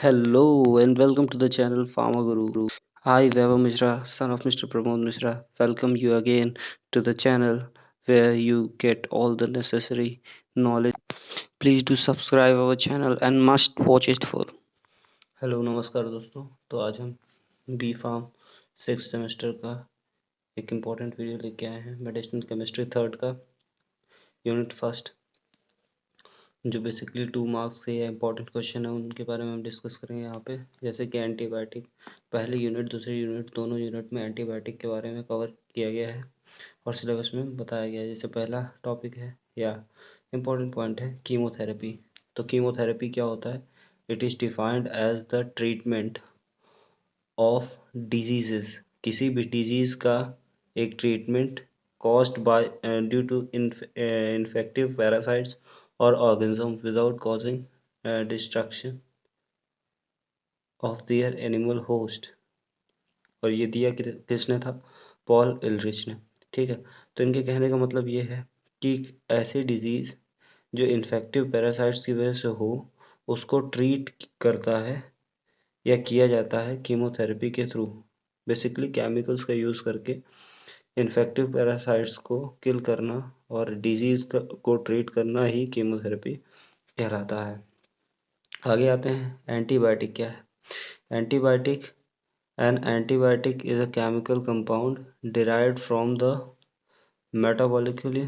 Hello and welcome to the channel Pharma Guru. I, Vaibhav Mishra, son of Mr. Pramod Mishra, welcome you again to the channel where you get all the necessary knowledge. Please do subscribe our channel and must watch it full. Hello नमस्कार दोस्तों। तो आज हम B farm 6th semester का एक important video लेके आए हैं। मेडिसिनल केमिस्ट्री थर्ड का यूनिट फर्स्ट, जो बेसिकली 2 मार्क्स के इंपॉर्टेंट क्वेश्चन है उनके बारे में हम डिस्कस करेंगे यहाँ पे। जैसे कि एंटीबायोटिक, पहले यूनिट दूसरे यूनिट दोनों यूनिट में एंटीबायोटिक के बारे में कवर किया गया है और सिलेबस में बताया गया है। जैसे पहला टॉपिक है या इम्पोर्टेंट पॉइंट है कीमोथेरेपी। तो कीमोथेरेपी क्या होता है? It is defined as the treatment of diseases, किसी भी डिजीज़ का एक treatment caused by due to infective parasites or organisms without causing destruction of their animal host। और ये दिया किसने था? पॉल इलरिच ने। ठीक है, तो इनके कहने का मतलब ये है कि ऐसी डिजीज जो इन्फेक्टिव पैरासाइट्स की वजह से हो उसको ट्रीट करता है या किया जाता है कीमोथेरेपी के थ्रू। बेसिकली केमिकल्स का यूज़ करके इन्फेक्टिव पैरासाइट्स को किल करना और डिजीज को ट्रीट करना ही कीमोथेरेपी कहलाता है। आगे आते हैं, एंटीबायोटिक क्या है? Antibiotic, an antibiotic is a chemical compound derived from the metabolically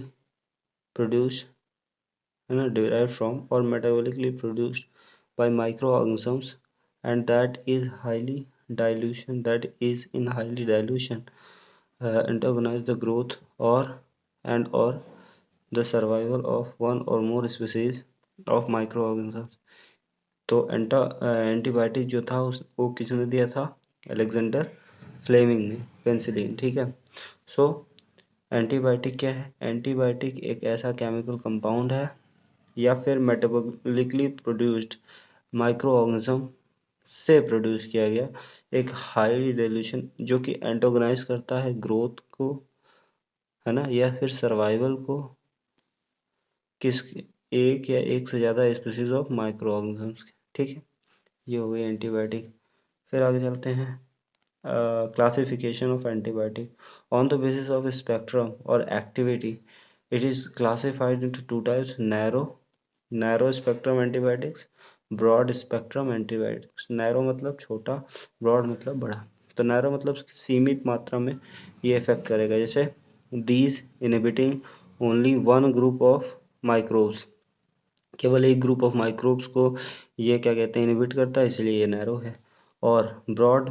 produced derived from or metabolically produced by microorganisms and that is in highly dilution antagonize the growth or the survival of one or more species of microorganisms। तो antibiotic जो था वो किसने दिया था? Alexander Fleming ने, penicillin. ठीक है, सो एंटीबायोटिक क्या है? एंटीबायोटिक एक ऐसा केमिकल कंपाउंड है या फिर मेटाबॉलिकली प्रोड्यूस्ड माइक्रो ऑर्गेनिज्म से प्रोड्यूस किया गया एक हाई डिल्यूशन जो कि एंटागोनाइज करता है ग्रोथ को, है ना, या फिर सर्वाइवल को किस एक या एक से ज़्यादा स्पीसीज ऑफ माइक्रो ऑर्गेनिजम्स के। ठीक है, ये हो गई एंटीबायोटिक। फिर आगे चलते हैं, classification of antibiotic on the basis of spectrum or activity it is classified into two types: narrow spectrum antibiotics, broad spectrum antibiotics। narrow मतलब छोटा, broad मतलब बड़ा। तो narrow मतलब सीमित मात्रा में ये इफेक्ट करेगा। जैसे these inhibiting only one group of microbes, केवल एक ग्रुप ऑफ माइक्रोब्स को ये क्या कहते हैं, इनहिबिट करता है, इसलिए ये नैरो है। और broad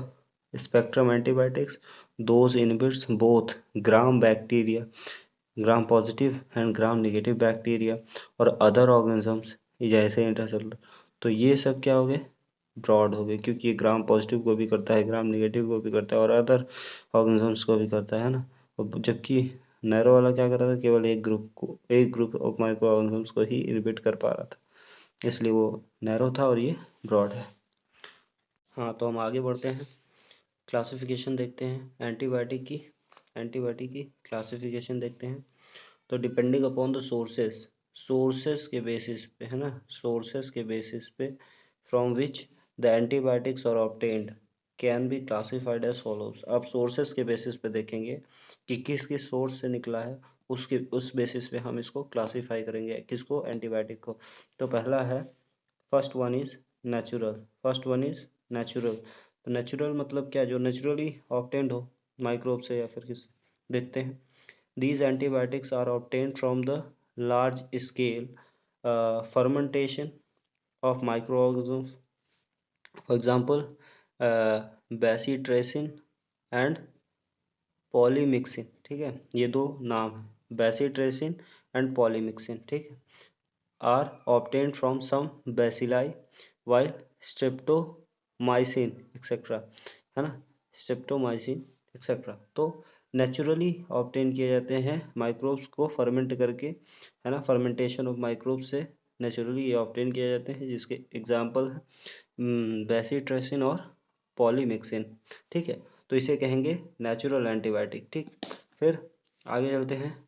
spectrum antibiotics those inhibits both gram bacteria, gram positive and gram negative bacteria और अदर ऑर्गेनिजम्स जैसे इंट्रासेलुलर। तो ये सब क्या हो गए? ब्रॉड हो गए, क्योंकि ये ग्राम पॉजिटिव को भी करता है, ग्राम नेगेटिव को भी करता है और अदर ऑर्गेनिजम्स को भी करता है ना। जबकि नैरो वाला क्या कर रहा था? केवल एक ग्रुप ऑफ माइक्रो ऑर्गेनिजम्स को ही इनहिबिट कर पा रहा था, इसलिए वो नैरो था और ये ब्रॉड है। हाँ, तो हम आगे बढ़ते हैं, क्लासिफिकेशन देखते हैं एंटीबायोटिक की क्लासिफिकेशन देखते हैं। तो डिपेंडिंग अपॉन द सोर्सेस के बेसिस पे, है ना, सोर्सेस के बेसिस पे from which the antibiotics are obtained can be classified as follows. अब सोर्सेस के बेसिस पे देखेंगे कि किस किस सोर्स से निकला है, उस बेसिस पे हम इसको क्लासीफाई करेंगे, किसको? एंटीबायोटिक को। तो पहला है, फर्स्ट वन इज नेचुरल। तो नेचुरल मतलब क्या? जो नेचुरली ऑब्टेन्ड हो माइक्रोब से या फिर किस। देखते हैं, these antibiotics are obtained from the large scale fermentation of microorganisms, for example bacitracin and polymyxin। ठीक है, ये दो नाम है, bacitracin and polymyxin। ठीक है, are obtained from some bacilli while streptomycin etc, है ना, स्ट्रेप्टोमाइसिन एक्सेट्रा। तो नेचुरली ऑब्टेन किए जाते हैं माइक्रोब्स को फर्मेंट करके, है ना, फर्मेंटेशन ऑफ माइक्रोब्स से नेचुरली ये ऑब्टेन किए जाते हैं, जिसके एग्जांपल है बेसिट्रेसिन और पॉलीमिक्सिन। ठीक है, तो इसे कहेंगे नेचुरल एंटीबायोटिक। ठीक, फिर आगे चलते हैं,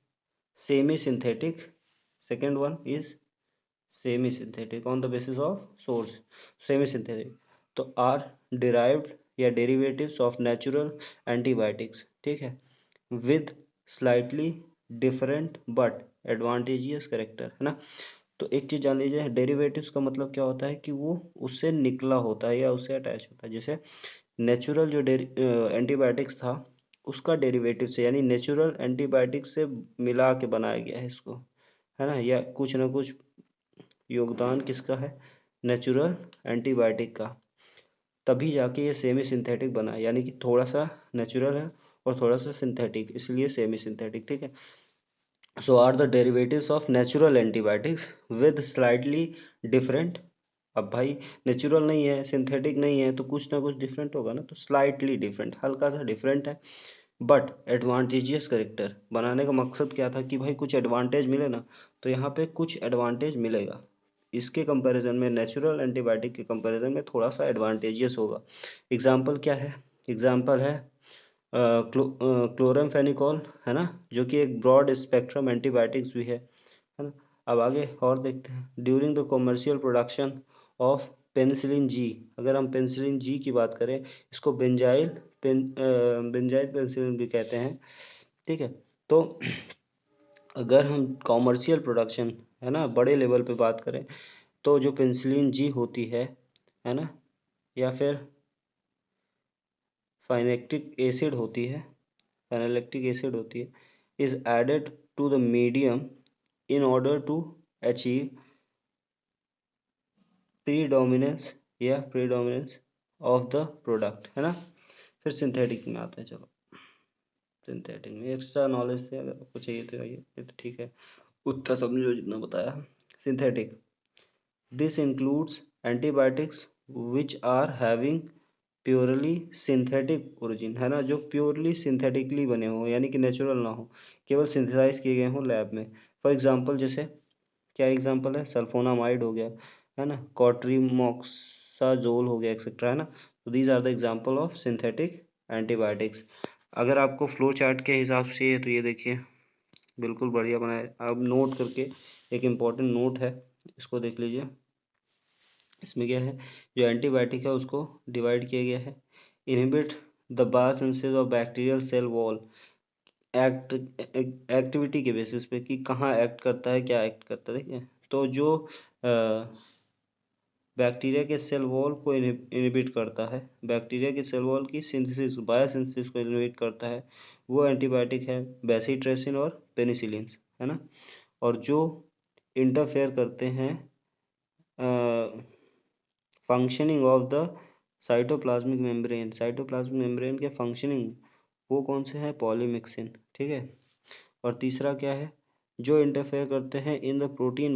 semi synthetic. Second one is semi synthetic on the basis of source. Semi synthetic, तो आर डिराइव्ड या डेरिवेटिव्स ऑफ नेचुरल एंटीबायोटिक्स, ठीक है, with slightly different but advantageous character, है ना। तो एक चीज जान लीजिए, डेरिवेटिव्स का मतलब क्या होता है कि वो उससे निकला होता है या उससे अटैच होता है। जैसे नेचुरल जो एंटीबायोटिक्स था उसका डेरिवेटिव से, यानी नेचुरल एंटीबायोटिक से मिला के बनाया गया है इसको, है ना, या कुछ ना कुछ योगदान किसका है, नेचुरल एंटीबायोटिक का, तभी जाके ये सेमी सिंथेटिक बना, यानी कि थोड़ा सा नेचुरल है और थोड़ा सा सिंथेटिक, इसलिए सेमी सिंथेटिक, ठीक है। So are the derivatives of natural antibiotics with slightly different. अब भाई नेचुरल नहीं है, सिंथेटिक नहीं है, तो कुछ ना कुछ डिफरेंट होगा ना, तो स्लाइटली डिफरेंट, हल्का सा डिफरेंट है, बट एडवांटेजियस करेक्टर। बनाने का मकसद क्या था कि भाई कुछ एडवांटेज मिले ना, तो यहाँ पे कुछ एडवांटेज मिलेगा, इसके कंपैरिजन में, नेचुरल एंटीबायोटिक के कंपैरिजन में थोड़ा सा एडवांटेजियस होगा। एग्जाम्पल क्या है, एग्जाम्पल है क्लोरामफेनिकोल, है ना, जो कि एक ब्रॉड स्पेक्ट्रम एंटीबायोटिक्स भी है ना। अब आगे और देखते हैं, during the commercial production of penicillin G, अगर हम पेनिसिलिन जी की बात करें, इसको बेंजाइल पेनिसिलिन भी कहते हैं, ठीक है। तो अगर हम कॉमर्शियल प्रोडक्शन, है ना, बड़े लेवल पे बात करें, तो जो पेनिसिलिन जी होती है ना, या फिर फाइनेक्टिक एसिड होती है, फेनोलैक्टिक एसिड होती है, is added to the medium in order to achieve predominance of the product, है ना। फिर सिंथेटिक में आते हैं, चलो सिंथेटिक में एक्स्ट्रा नॉलेज थे, अगर आपको चाहिए तो ये तो ठीक है, उतना समझो जितना बताया। Synthetic, this includes antibiotics which are having purely synthetic origin, है ना, जो प्योरली सिंथेटिकली बने हो, यानी कि नेचुरल ना हो, केवल सिंथेसाइज किए गए हों लैब में। फॉर एग्जांपल, जैसे क्या एग्जांपल है, सल्फोनामाइड हो गया, है ना, कॉट्रीमोक्साजोल हो गया, एक्सेट्रा, है ना। तो these are the example of synthetic antibiotics. अगर आपको फ्लो चार्ट के हिसाब से है तो ये देखिए, बिल्कुल बढ़िया बनाया, आप नोट करके, एक इम्पॉर्टेंट नोट है, इसको देख लीजिए। इसमें क्या है, जो एंटीबायोटिक है उसको डिवाइड किया गया है, inhibit the biosynthesis of bacterial cell wall, act activity के बेसिस पे कि कहाँ एक्ट करता है, क्या एक्ट करता है, ठीक है। तो जो बैक्टीरिया के सेल वॉल को इनहिबिट करता है, बैक्टीरिया के सेल वॉल की सिंथेसिस, बायोसिंथेसिस को इनहिबिट करता है, वो एंटीबायोटिक है बेसिट्रेसिन और पेनिसिलिन, है ना। और जो इंटरफेयर करते हैं functioning of the cytoplasmic membrane के फंक्शनिंग, वो कौन से हैं, पॉलीमिक्सिन, ठीक है। और तीसरा क्या है, जो इंटरफेयर करते हैं इन द प्रोटीन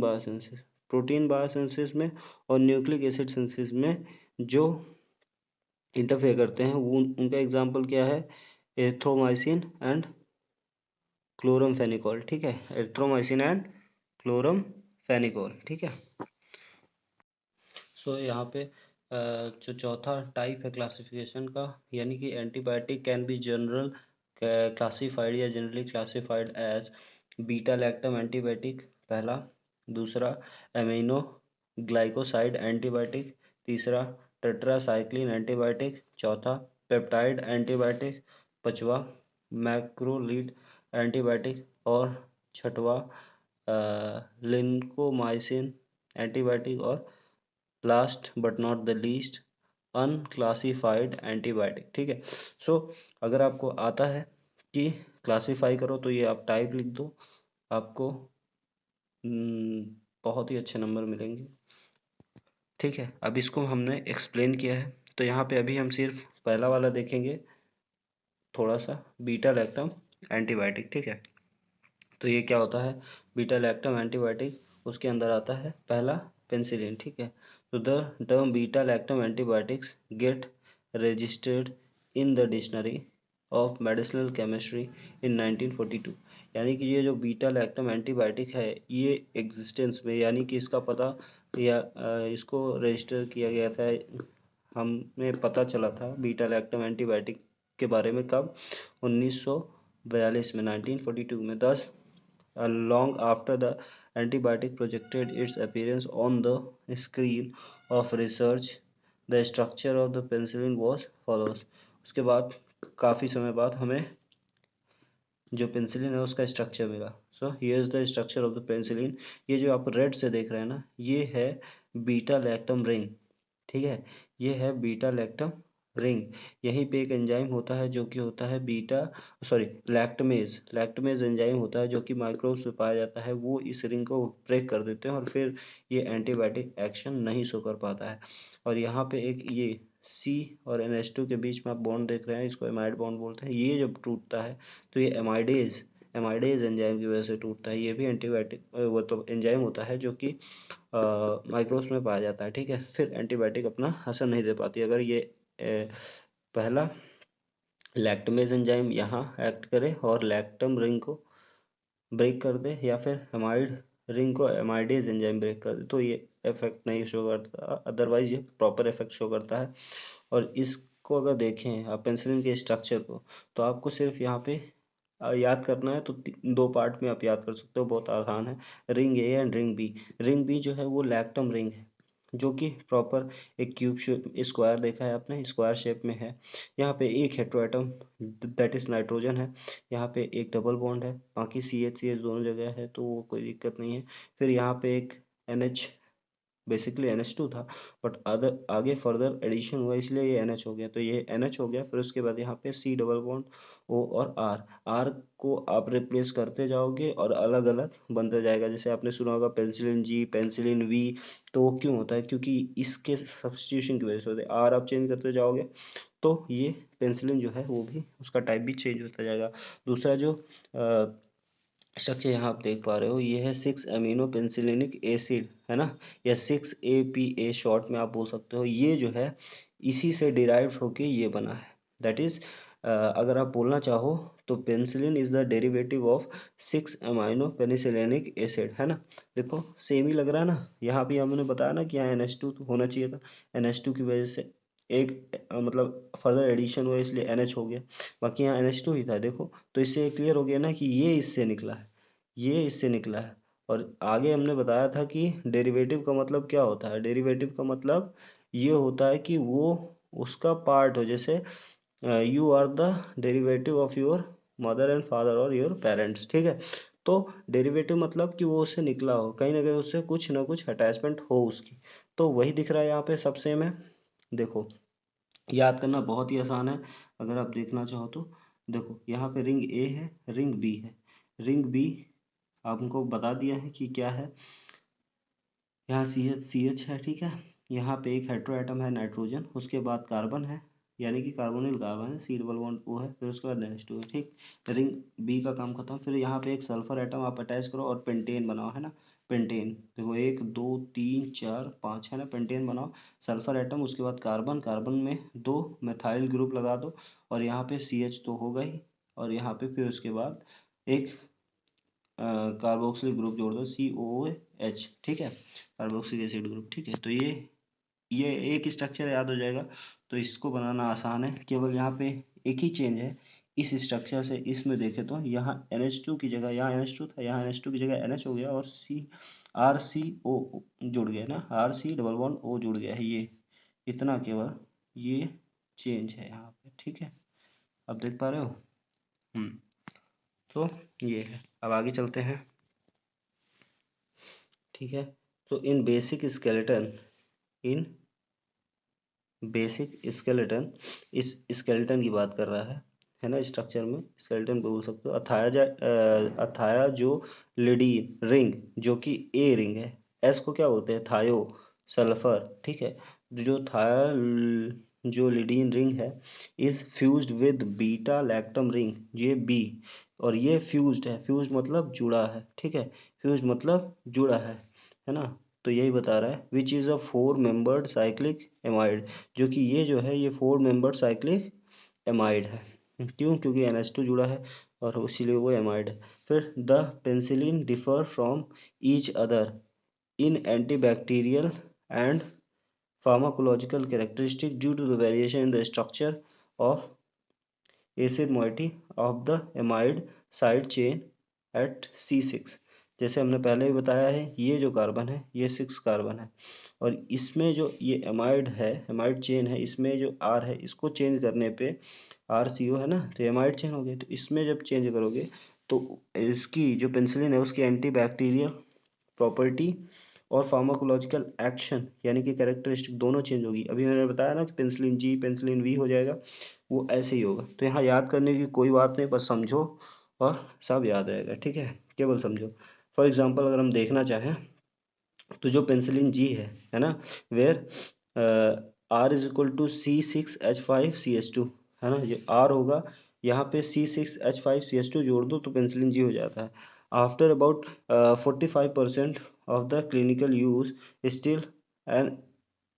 बायोसिंथेसिस में और न्यूक्लिक एसिड सिंथेसिस में, जो इंटरफेयर करते हैं वो, उनका एग्जांपल क्या है, एरिथ्रोमाइसिन एंड क्लोरमफेनिकोल, ठीक है, एरिथ्रोमाइसिन एंड क्लोरमफेनिकोल, ठीक है। सो यहाँ पे जो चौथा टाइप है क्लासिफिकेशन का, यानी कि antibiotic can be general classified या generally classified as beta lactam antibiotic, पहला, दूसरा एमिनो ग्लाइकोसाइड एंटीबायोटिक, तीसरा टेट्रासाइक्लिन एंटीबायोटिक, चौथा पेप्टाइड एंटीबायोटिक, पांचवा मैक्रोलीड एंटीबायोटिक, और छठवा लिंकोमाइसिन एंटीबायोटिक, और last but not the least unclassified antibiotic, ठीक है। सो अगर आपको आता है कि क्लासिफाई करो, तो ये आप टाइप लिख दो, आपको बहुत ही अच्छे नंबर मिलेंगे, ठीक है। अब इसको हमने एक्सप्लेन किया है, तो यहाँ पे अभी हम सिर्फ पहला वाला देखेंगे, थोड़ा सा, बीटा लैक्टम एंटीबायोटिक, ठीक है। तो ये क्या होता है, बीटा लैक्टम एंटीबायोटिक, उसके अंदर आता है पहला पेनिसिलिन, ठीक है। तो the term beta lactam antibiotics get registered in the dictionary of medicinal chemistry in 1942, यानी कि ये जो बीटा लैक्टम एंटीबायोटिक है, ये एग्जिस्टेंस में, यानी कि इसका पता या इसको रजिस्टर किया गया था, हमें पता चला था बीटा लैक्टम एंटीबायोटिक के बारे में कब, 1942 में, 1942 में, 10 long after the antibiotic projected its appearance on the screen of research the structure of the penicillin was follows. उसके बाद काफ़ी समय बाद हमें जो पेनिसिलिन है उसका स्ट्रक्चर मिला। So here is the structure of the penicillin. ये जो आप रेड से देख रहे हैं ना, ये है बीटा लैक्टम रिंग, ठीक है, ये है बीटा लैक्टम रिंग। यहीं पे एक एंजाइम होता है जो कि होता है beta sorry lactamase, lactamase enzyme होता है जो कि माइक्रोब्स में पाया जाता है। वो इस रिंग को ब्रेक कर देते हैं और फिर ये एंटीबायोटिक एक्शन नहीं शो कर पाता है। और यहाँ पे एक ये C और NH2 के बीच में आप बॉन्ड देख रहे हैं, इसको एमाइड बॉन्ड बोलते हैं। ये जब टूटता है तो ये एमाइडेज एमाइडेज एंजाइम की वजह से टूटता है। ये भी एंटीबायोटिक वो तो एंजाइम होता है जो कि माइक्रोब्स में पाया जाता है, ठीक है। फिर एंटीबायोटिक अपना असर नहीं दे पाती अगर ये पहला लैक्टमेज एंजाइम यहाँ एक्ट करे और लैक्टम रिंग को ब्रेक कर दे, या फिर एमाइड रिंग को एमाइडेज एंजाइम ब्रेक कर दे, तो ये इफेक्ट नहीं शो करता, अदरवाइज ये प्रॉपर इफेक्ट शो करता है। और इसको अगर देखें आप पेनिसिलिन के स्ट्रक्चर को, तो आपको सिर्फ यहाँ पे याद करना है तो दो पार्ट में आप याद कर सकते हो, बहुत आसान है। Ring A and ring B. Ring B जो है वो लैक्टम रिंग है जो कि प्रॉपर एक क्यूब स्क्वायर देखा है आपने, स्क्वायर शेप में है। यहाँ पे एक हेटेरोएटम दैट इज नाइट्रोजन है, यहाँ पे एक डबल बॉन्ड है, बाकी CH दोनों जगह है तो वो कोई दिक्कत नहीं है। फिर यहाँ पे एक NH, बेसिकली NH2 था बट अदर आगे फर्दर एडिशन हुआ इसलिए ये NH हो गया, तो ये NH हो गया। फिर उसके बाद यहाँ पे C डबल बॉन्ड O और R को आप रिप्लेस करते जाओगे और अलग अलग बनता जाएगा। जैसे आपने सुना होगा पेंसिलिन G, पेंसिलिन V, तो वो क्यों होता है? क्योंकि इसके सब्स्टिट्यूशन की वजह से होता है। R आप चेंज करते जाओगे तो ये पेंसिलिन जो है वो भी उसका टाइप भी चेंज होता जाएगा। दूसरा जो स्ट्रक्चर यहाँ आप देख पा रहे हो ये है 6 अमीनो पेंसिलिनिक एसिड, है ना, या 6 APA शॉर्ट में आप बोल सकते हो। ये जो है इसी से डिराइव होके ये बना है। दैट इज अगर आप बोलना चाहो तो penicillin is the derivative of 6 amino penicillanic acid, है ना। देखो सेम ही लग रहा है ना, यहाँ भी हमने बताया ना कि यहाँ NH2 तो होना चाहिए था, NH2 की वजह से एक मतलब फर्दर एडिशन हुआ इसलिए NH हो गया, बाकी यहाँ NH2 ही था। देखो तो इससे क्लियर हो गया ना कि ये इससे निकला है, ये इससे निकला है। और आगे हमने बताया था कि डेरिवेटिव का मतलब क्या होता है। डेरिवेटिव का मतलब ये होता है कि वो उसका पार्ट हो, जैसे you are the derivative of your mother and father और योर पेरेंट्स, ठीक है। तो डेरिवेटिव मतलब कि वो उससे निकला हो, कहीं ना कहीं उससे कुछ ना कुछ अटैचमेंट हो उसकी, तो वही दिख रहा है यहाँ पे सब सेम है। देखो याद करना बहुत ही आसान है अगर आप देखना चाहो तो। देखो यहाँ पे रिंग ए है, रिंग बी है। रिंग बी आपको बता दिया है कि क्या है, यहाँ CH है, ठीक है। यहाँ पे एक हेटेरो एटम है नाइट्रोजन, उसके बाद कार्बन है, यानी कि कार्बोनिल कार्बन है, C डबल बॉन्ड O है, फिर उसके बाद NH2 है, ठीक। रिंग बी का काम खत्म। फिर यहाँ पे एक सल्फर एटम आप अटैच करो और पेंटेन बनाओ, है ना। पेंटेन देखो 1 2 3 4 5 है ना, पेंटेन बनाओ सल्फर एटम। उसके बाद कार्बन, कार्बन में 2 methyl ग्रुप लगा दो और यहाँ पे CH तो होगा ही, और यहाँ पे फिर उसके बाद एक कार्बोक्सिल ग्रुप जोड़ दो COOH, ठीक है, कार्बोक्सिलिक एसिड ग्रुप, ठीक है। तो ये एक स्ट्रक्चर याद हो जाएगा। तो इसको बनाना आसान है, केवल यहाँ पे एक ही चेंज है इस स्ट्रक्चर से इसमें देखे तो यहाँ NH2 की जगह यहाँ NH2 था, यहाँ NH2 की जगह NH हो गया और RCO जुड़ गया ना, RC डबल बॉन्ड O जुड़ गया है। ये इतना केवल ये चेंज है यहाँ पे, ठीक है। अब देख पा रहे हो। हम्म तो ये है, अब आगे चलते हैं, ठीक है। तो इन बेसिक स्केलेटन, इन बेसिक स्केलेटन, इस स्केलेटन की बात कर रहा है ना। स्ट्रक्चर में स्केलेटन बोल सकते हो। अथाया जो लिडीन रिंग जो कि ए रिंग है, एस को क्या बोलते हैं, थायो सल्फर, ठीक है। जो थाया जो लिडीन रिंग है is fused with beta lactam ring, ये बी, और ये फ्यूज्ड है, फ्यूज मतलब जुड़ा है, ठीक है, फ्यूज मतलब जुड़ा है ना। तो यही बता रहा है which is a 4 membered cyclic amide, जो कि ये जो है ये 4 मेंबर्ड साइक्लिक एमाइड है। क्यों? क्योंकि NH2 जुड़ा है और इसीलिए वो एमाइड है। फिर the penicillin differ from each other in antibacterial and pharmacological characteristic due to the variation in the structure of acid moiety of the amide side chain at C6। जैसे हमने पहले भी बताया है, ये जो कार्बन है ये 6 कार्बन है, और इसमें जो ये एमाइड है, एमाइड चेन है, इसमें जो आर है इसको चेंज करने पे RCO है ना, तो एमाइड चेन हो गई। तो इसमें जब चेंज करोगे तो इसकी जो पेनिसिलिन है उसकी एंटी बैक्टीरियल प्रॉपर्टी और फार्माकोलॉजिकल एक्शन यानी कि कैरेक्टरिस्टिक दोनों चेंज होगी। अभी मैंने बताया ना कि पेनिसिलिन जी पेनिसिलिन वी हो जाएगा, वो ऐसे ही होगा। तो यहाँ याद करने की कोई बात नहीं, बस समझो और सब याद रहेगा, ठीक है, केवल समझो। फॉर एग्जाम्पल अगर हम देखना चाहें तो जो पेंसिलिन जी है ना, वेयर R = C6H5CH2 है ना, ये R होगा, यहाँ पे C6H5CH2 जोड़ दो तो पेंसिलिन जी हो जाता है। After about 45% of the clinical use still an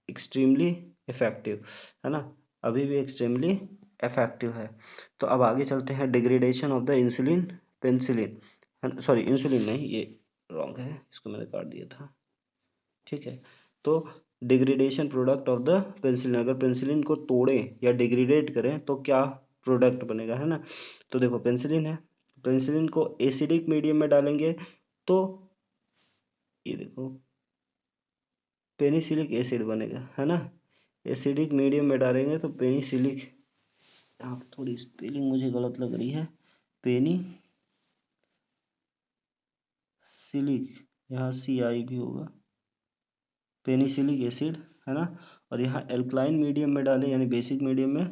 extremely effective है ना, अभी भी एक्सट्रीमली इफेक्टिव है। तो अब आगे चलते हैं, degradation of the insulin penicillin है ना, सॉरी इंसुलिन नहीं, ये रॉन्ग है, इसको मैंने काट दिया था, ठीक है। तो degradation product of the penicillin, अगर पेंसिलिन को तोड़ें या डिग्रेडेट करें तो क्या प्रोडक्ट बनेगा, है ना। तो देखो पेंसिलिन है, पेंसिलिन को एसिडिक मीडियम में डालेंगे तो ये देखो पेनिसिलिक एसिड बनेगा, है ना। एसिडिक मीडियम में डालेंगे तो पेनिसिलिक, यहाँ पे थोड़ी स्पेलिंग मुझे गलत लग रही है, पेनिसिलिक, यहाँ CI भी होगा, पेनिसिलिक एसिड है ना। और यहाँ एल्कलाइन मीडियम में डालें यानी बेसिक मीडियम में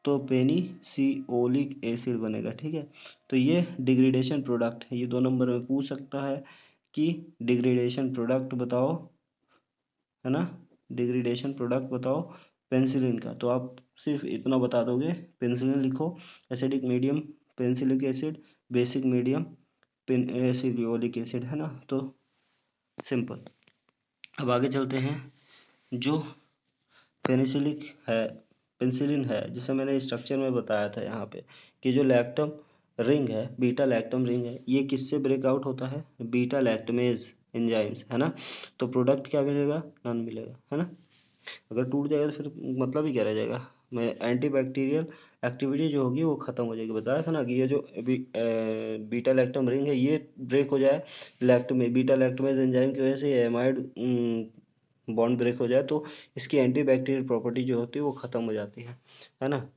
तो पेनिसिओलिक एसिड बनेगा, ठीक है। तो ये डिग्रेडेशन प्रोडक्ट है, ये 2 नंबर में पूछ सकता है कि डिग्रेडेशन प्रोडक्ट बताओ, है ना, डिग्रेडेशन प्रोडक्ट बताओ पेंसिलिन का। तो आप सिर्फ इतना बता दोगे, पेंसिलिन लिखो, acidic medium penicillic acid, basic medium penicillic acid, है ना, तो सिंपल। अब आगे चलते हैं, जो पेनिसिलिक है पेंसिलिन है, जिसे मैंने स्ट्रक्चर में बताया था यहाँ पे कि जो लैक्टम रिंग है, बीटा लैक्टम रिंग है, ये किससे ब्रेकआउट होता है, बीटा लैक्टमेज एंजाइम्स, है ना। तो प्रोडक्ट क्या मिलेगा, नन मिलेगा, है ना। अगर टूट जाएगा तो फिर मतलब ही क्या रह जाएगा, मैं एंटी बैक्टीरियल एक्टिविटी जो होगी वो खत्म हो जाएगी। बताया था ना कि ये जो बीटा लैक्टम रिंग है ये ब्रेक हो जाए लैक्टमे बीटा लैक्टमेज एंजाइम की वजह से, एमाइड बॉन्ड ब्रेक हो जाए तो इसकी एंटी बैक्टीरियल प्रॉपर्टी जो होती है वो खत्म हो जाती है ना।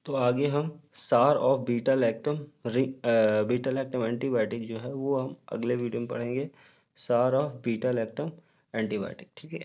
तो आगे हम सार of beta lactam ring, beta lactam antibiotic जो है वो हम अगले वीडियो में पढ़ेंगे, सार ऑफ बीटा लैक्टम एंटीबायोटिक, ठीक है।